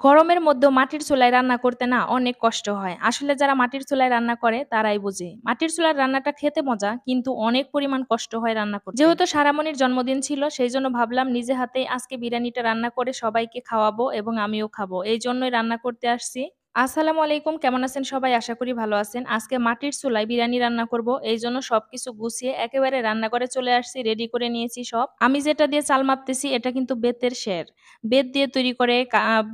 গরমের মধ্যেও মাটির চুলায় রান্না করতে না অনেক কষ্ট হয়। আসলে যারা মাটির চুলায় রান্না করে তারাই বুঝে। মাটির চুলার রান্নাটা খেতে মজা কিন্তু অনেক পরিমাণ কষ্ট হয় রান্না করতে। যেহেতু সারামণির জন্মদিন ছিল সেইজন্য ভাবলাম নিজে হাতেই আজকে বিরিয়ানিটা রান্না করে সবাইকে খাওয়াবো এবং আমিও খাবো। এইজন্যই রান্না করতে আসছি। আসসালামু আলাইকুম, কেমন আছেন সবাই? আশা করি ভালো আছেন। আজকে মাটির চুলায় বিরিয়ানি রান্না করব। এইজন্য সবকিছু গুছিয়ে একেবারে রান্নাঘরে চলে আসছি, রেডি করে নিয়েছি সব। আমি যেটা দিয়ে চাল মাপতেছি এটা কিন্তু বেতের সের। বেত দিয়ে তৈরি করে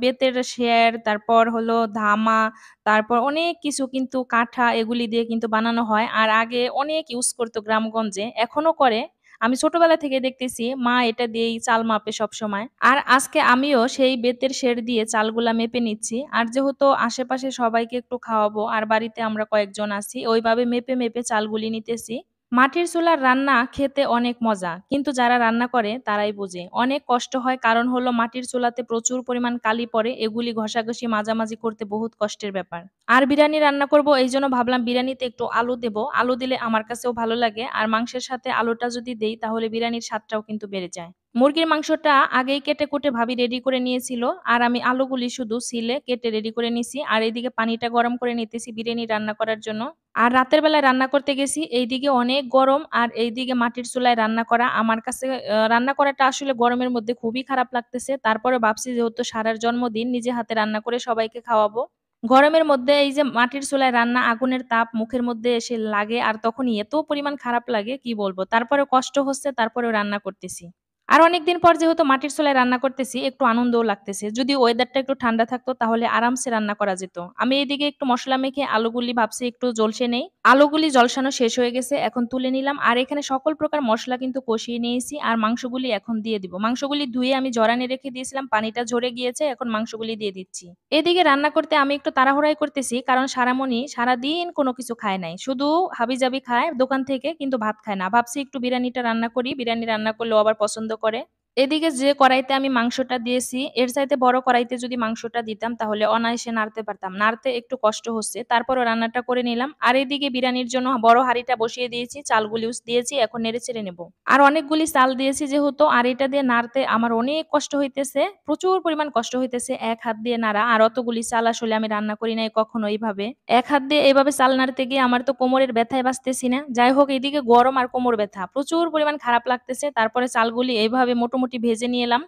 বেতের সের, তারপর হলো ধামা, তারপর অনেক কিছু কিন্তু কাঠা এগুলি দিয়ে কিন্তু বানানো হয়। আর আগে অনেক ইউজ করতো গ্রামগঞ্জে, এখনো করে। আমি ছোটবেলা থেকে দেখতেছি মা এটা দিয়েই চাল মাপে সবসময়। আর আজকে আমিও সেই বেতের সের দিয়ে চালগুলা মেপে নিচ্ছি। আর যেহেতু আশেপাশে সবাইকে একটু খাওয়াবো আর বাড়িতে আমরা কয়েকজন আছি, ওইভাবে মেপে মেপে চালগুলি নিতেছি। মাটির চুলার রান্না খেতে অনেক মজা, কিন্তু যারা রান্না করে তারাই বোঝে। অনেক কষ্ট হয়, কারণ হলো মাটির চুলাতে প্রচুর পরিমাণ কালি পড়ে, এগুলি ঘষাঘষি মাজামাজি করতে বহুত কষ্টের ব্যাপার। আর বিরিয়ানি রান্না করব, এই জন্য ভাবলাম বিরিয়ানিতে একটু আলু দেব। আলু দিলে আমার কাছেও ভালো লাগে, আর মাংসের সাথে আলুটা যদি দেই তাহলে বিরিয়ানির স্বাদটাও কিন্তু বেড়ে যায়। মুরগির মাংসটা আগেই কেটে কুটে ভাবি রেডি করে নিয়েছিল, আর আমি আলুগুলি শুধু সিলে কেটে রেডি করে নিছি। আর এইদিকে পানিটা গরম করে নিতেছি বিরিয়ানি রান্না করার জন্য। আর রাতের বেলায় রান্না করতে গেছি, এইদিকে অনেক গরম আর এইদিকে মাটির চুলায় রান্না করা। আমার কাছে রান্না করাটা আসলে গরমের মধ্যে খুবই খারাপ লাগতেছে। তারপরে ভাবছি যেহেতু সারার জন্মদিন, নিজে হাতে রান্না করে সবাইকে খাওয়াবো। গরমের মধ্যে এই যে মাটির চুলায় রান্না, আগুনের তাপ মুখের মধ্যে এসে লাগে আর তখনই এত পরিমাণ খারাপ লাগে কি বলবো। তারপরেও কষ্ট হচ্ছে, তারপরেও রান্না করতেছি। আর অনেকদিন পর যেহেতু মাটির চুলায় রান্না করতেছি, একটু আনন্দও লাগতেছে। যদি ওয়েদারটা একটু ঠান্ডা থাকতো তাহলে আরামসে রান্না করা যেত। আমি এদিকে একটু মসলা মেখে আলুগুলি ভাবছি একটু জলসে নেই। আলুগুলি জলসানো শেষ হয়ে গেছে, এখন তুলে নিলাম। আর এখানে সকল প্রকার মসলা কিন্তু কষিয়ে নিয়েছি, আর মাংসগুলি এখন দিয়ে দিব। মাংসগুলি ধুয়ে আমি জরানে রেখে দিয়েছিলাম, পানিটা ঝরে গিয়েছে, এখন মাংসগুলি দিয়ে দিচ্ছি। এদিকে রান্না করতে আমি একটু তাড়াহুড়াই করতেছি, কারণ সারামণি সারাদিন কোনো কিছু খায় নাই, শুধু হাবিজাবি খায় দোকান থেকে, কিন্তু ভাত খায় না। ভাবছি একটু বিরিয়ানিটা রান্না করি, বিরিয়ানি রান্না করলেও আবার পছন্দ করে। এদিকে যে কড়াইতে আমি মাংসটা দিয়েছি, এর চাইতে বড় কড়াইতে যদি মাংসটা দিতাম তাহলে অনায়াসে নাড়তে পারতাম। নাড়তে একটু কষ্ট হচ্ছে, তারপরও রান্নাটা করে নিলাম। আর এদিকে বিরিয়ানির জন্য বড় হাঁড়িটা বসিয়ে দিয়েছি, চালগুলিও দিয়েছি, এখন নেড়ে চেড়ে নেব। আর অনেকগুলি চাল দিয়েছি যেহেতু, আর এটা দিয়ে নাড়তে আমার অনেক কষ্ট হইতেছে, প্রচুর পরিমাণ কষ্ট হইতেছে এক হাত দিয়ে নাড়া। আর অতগুলি চাল আসলে আমি রান্না করি নাই কখনো এইভাবে। এক হাত দিয়ে এইভাবে চাল নাড়তে গিয়ে আমার তো কোমরের ব্যথায় বাঁচতেছি না। যাই হোক, এদিকে গরম আর কোমর ব্যথা প্রচুর পরিমাণ খারাপ লাগতেছে। তারপরে চালগুলি এইভাবে মোটামুটি ভেজে নিয়ে এলাম।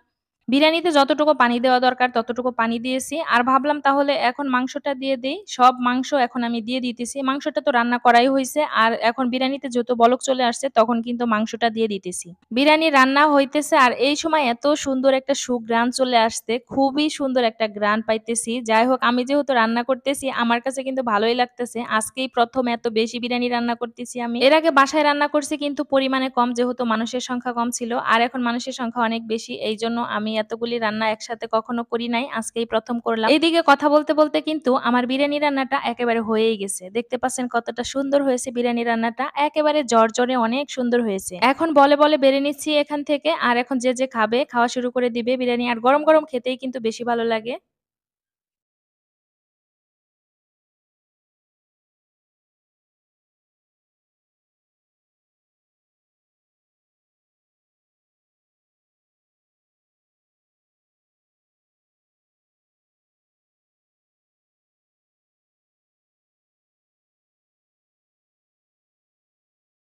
বিরিয়ানিতে যতটুকু পানি দেওয়া দরকার ততটুকু পানি দিয়েছি। আর ভাবলাম তাহলে এখন মাংসটা দিয়ে দেই। সব মাংস এখন আমি দিয়ে দিতেছি। মাংসটা তো রান্না করাই হইছে। আর এখন বিরিয়ানিতে যেহেতু বলক চলে আসছে তখন কিন্তু মাংসটা দিয়ে দিতেছি। বিরিয়ানি রান্না হইতেছে আর এই সময় এত সুন্দর একটা সুঘ্রাণ চলে আসছে। খুবই সুন্দর একটা ঘ্রাণ পাইতেছি। যাই হোক, আমি যেহেতু রান্না করতেছি আমার কাছে কিন্তু ভালোই লাগতেছে। আজকেই ১ম এত বেশি বিরিয়ানি রান্না করতেছি আমি। এর আগে বাসায় রান্না করছি কিন্তু পরিমাণে কম, যেহেতু মানুষের সংখ্যা কম ছিল। আর এখন মানুষের সংখ্যা অনেক বেশি। এইজন্য আমি এতগুলি রান্না একসাথে কখনো করি নাই। আজকেই ১ম করলাম। এইদিকে কথা বলতে বলতে কিন্তু আমার বিরিয়ানি রান্নাটা একেবারে হয়েই গেছে। দেখতে পাচ্ছেন কতটা সুন্দর হয়েছে বিরিয়ানি রান্নাটা। একেবারে জর্জরে অনেক সুন্দর হয়েছে। এখন বলে বলে বেড়ে নিচ্ছি এখান থেকে। আর এখন যে যে খাবে খাওয়া শুরু করে দিবে বিরিয়ানি। আর গরম গরম খেতেই কিন্তু বেশি ভালো লাগে।